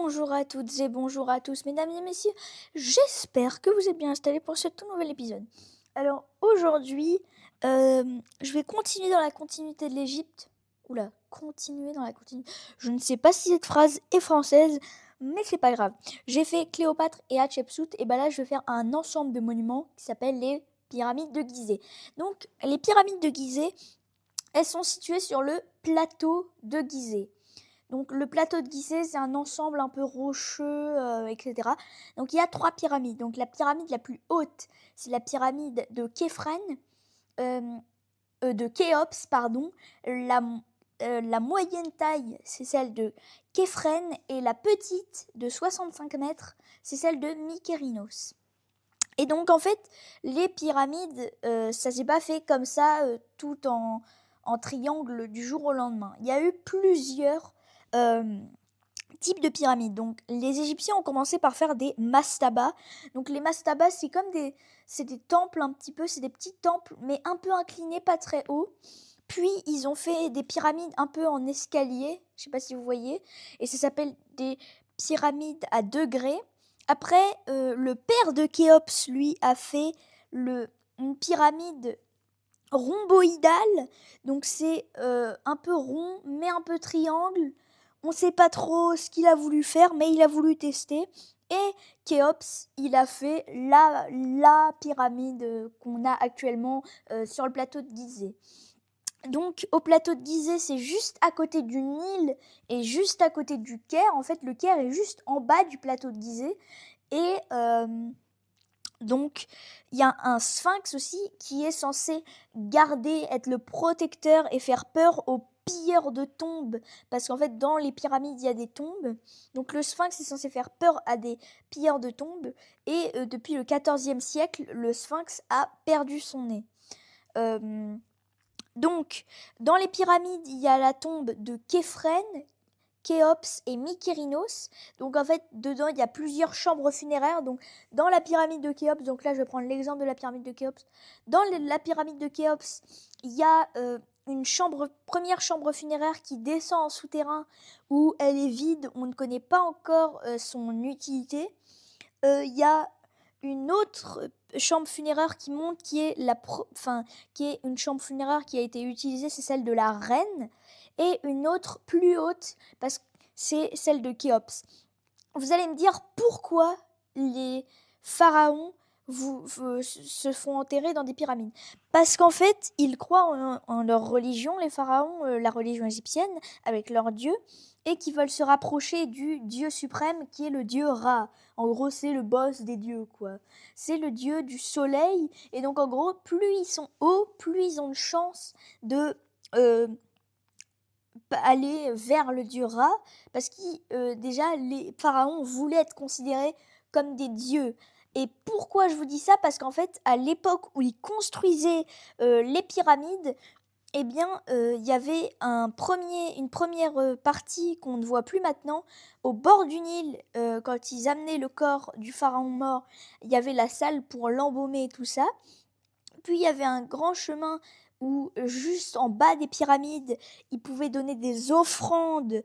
Bonjour à toutes et bonjour à tous, mesdames et messieurs. J'espère que vous êtes bien installés pour ce tout nouvel épisode. Alors aujourd'hui, je vais continuer dans la continuité de l'Égypte. Oula, continuer dans la continuité. Je ne sais pas si cette phrase est française, mais c'est pas grave. J'ai fait Cléopâtre et Hatshepsut, et ben là je vais faire un ensemble de monuments qui s'appelle les pyramides de Gizeh. Donc les pyramides de Gizeh, elles sont situées sur le plateau de Gizeh. Donc le plateau de Gizeh, c'est un ensemble un peu rocheux, etc. Donc il y a 3 pyramides. Donc la pyramide la plus haute, c'est la pyramide de Képhren, de Khéops, pardon. La moyenne taille, c'est celle de Képhren, et la petite, de 65 mètres, c'est celle de Mykérinos. Et donc en fait, les pyramides, ça s'est pas fait comme ça, tout en triangle du jour au lendemain. Il y a eu plusieurs types de pyramides. Donc les Égyptiens ont commencé par faire des mastabas. Donc les mastabas, c'est des temples un petit peu, c'est des petits temples, mais un peu inclinés, pas très hauts. Puis ils ont fait des pyramides un peu en escalier, je sais pas si vous voyez, et ça s'appelle des pyramides à degrés. Après, le père de Khéops, lui, a fait une pyramide rhomboïdale. Donc c'est un peu rond, mais un peu triangle. On ne sait pas trop ce qu'il a voulu faire, mais il a voulu tester. Et Khéops, il a fait la pyramide qu'on a actuellement sur le plateau de Gizeh. Donc au plateau de Gizeh, c'est juste à côté du Nil et juste à côté du Caire. En fait, le Caire est juste en bas du plateau de Gizeh. Et donc, il y a un sphinx aussi qui est censé garder, être le protecteur et faire peur aux pilleurs de tombes. Parce qu'en fait, dans les pyramides, il y a des tombes. Donc, le sphinx est censé faire peur à des pilleurs de tombes. Et depuis le XIVe siècle, le sphinx a perdu son nez. Donc, dans les pyramides, il y a la tombe de Képhren, Khéops et Mykérinos. Donc en fait, dedans, il y a plusieurs chambres funéraires. Donc dans la pyramide de Khéops, donc là je vais prendre l'exemple de la pyramide de Khéops. Dans la pyramide de Khéops, il y a une première chambre funéraire qui descend en souterrain où elle est vide. On ne connaît pas encore son utilité. Il y a une autre chambre funéraire qui monte, qui est qui est une chambre funéraire qui a été utilisée, c'est celle de la reine, et une autre plus haute, parce que c'est celle de Khéops. Vous allez me dire pourquoi les pharaons se font enterrer dans des pyramides. Parce qu'en fait, ils croient en leur religion, les pharaons, la religion égyptienne, avec leur dieu, et qui veulent se rapprocher du dieu suprême qui est le dieu Ra. En gros, c'est le boss des dieux, quoi. C'est le dieu du soleil, et donc en gros, plus ils sont hauts, plus ils ont de chance de aller vers le dieu Ra, parce que déjà les pharaons voulaient être considérés comme des dieux. Et pourquoi je vous dis ça? Parce qu'en fait, à l'époque où ils construisaient les pyramides, eh bien, il y avait une première partie qu'on ne voit plus maintenant, au bord du Nil, quand ils amenaient le corps du pharaon mort, il y avait la salle pour l'embaumer et tout ça. Puis il y avait un grand chemin où, juste en bas des pyramides, ils pouvaient donner des offrandes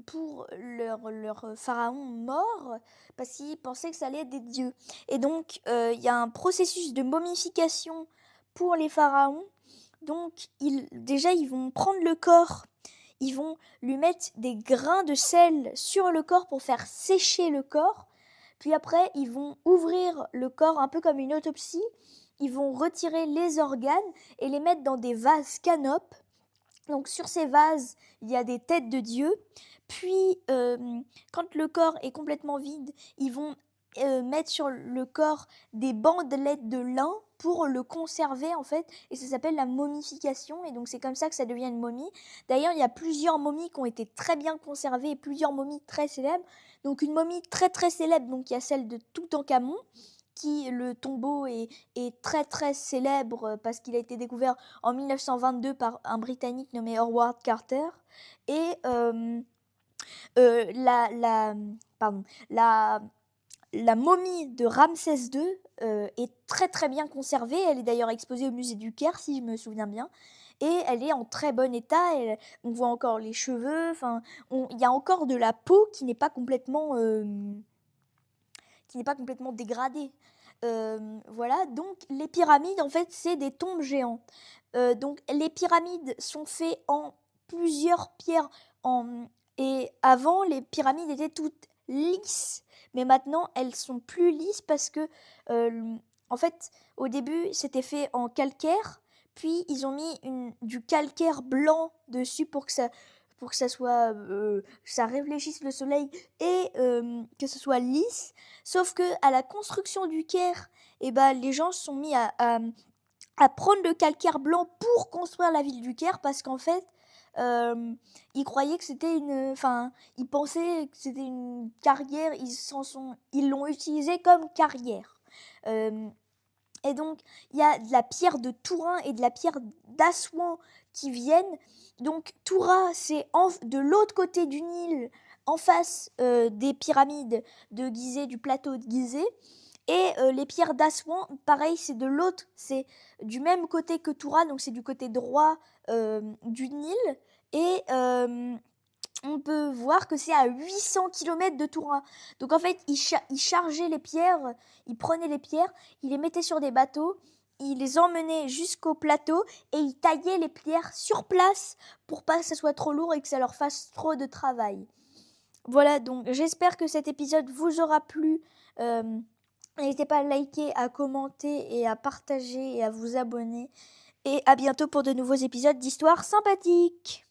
pour leur pharaon mort, parce qu'ils pensaient que ça allait être des dieux. Et donc, il y a un processus de momification pour les pharaons. Donc, déjà, ils vont prendre le corps, ils vont lui mettre des grains de sel sur le corps pour faire sécher le corps. Puis après, ils vont ouvrir le corps un peu comme une autopsie. Ils vont retirer les organes et les mettre dans des vases canopes. Donc sur ces vases, il y a des têtes de dieux. Puis, quand le corps est complètement vide, ils vont mettre sur le corps des bandelettes de lin pour le conserver en fait, et ça s'appelle la momification, et donc c'est comme ça que ça devient une momie. D'ailleurs, il y a plusieurs momies qui ont été très bien conservées et plusieurs momies très célèbres. Donc une momie très très célèbre, donc il y a celle de Toutankhamon, qui le tombeau est très très célèbre parce qu'il a été découvert en 1922 par un Britannique nommé Howard Carter. Et la, pardon, la momie de Ramsès II est très très bien conservée. Elle est d'ailleurs exposée au musée du Caire, si je me souviens bien. et elle est en très bon état. On voit encore les cheveux, enfin, il y a encore de la peau qui n'est pas complètement dégradée. Voilà, donc les pyramides, en fait, c'est des tombes géantes. Donc les pyramides sont faites en plusieurs pierres. En... Et avant, les pyramides étaient toutes lisses, mais maintenant, elles sont plus lisses parce que, en fait, au début, c'était fait en calcaire, puis ils ont mis du calcaire blanc dessus pour que ça soit, ça réfléchisse le soleil et que ce soit lisse. Sauf que à la construction du Caire, eh ben, les gens se sont mis à prendre le calcaire blanc pour construire la ville du Caire parce qu'en fait, ils croyaient que c'était enfin, ils pensaient que c'était une carrière, ils l'ont utilisé comme carrière. Euh, et donc, il y a de la pierre de Tourin et de la pierre d'Assouan qui viennent. Donc, Toura, c'est de l'autre côté du Nil, en face des pyramides de Gizeh, du plateau de Gizeh. Et les pierres d'Assouan, pareil, c'est du même côté que Toura, donc c'est du côté droit du Nil. Et on peut voir que c'est à 800 km de Tourin. Donc en fait, ils chargeaient les pierres, ils prenaient les pierres, ils les mettaient sur des bateaux, ils les emmenaient jusqu'au plateau et ils taillaient les pierres sur place pour pas que ça soit trop lourd et que ça leur fasse trop de travail. Voilà, donc j'espère que cet épisode vous aura plu. N'hésitez pas à liker, à commenter et à partager et à vous abonner. Et à bientôt pour de nouveaux épisodes d'histoires sympathiques.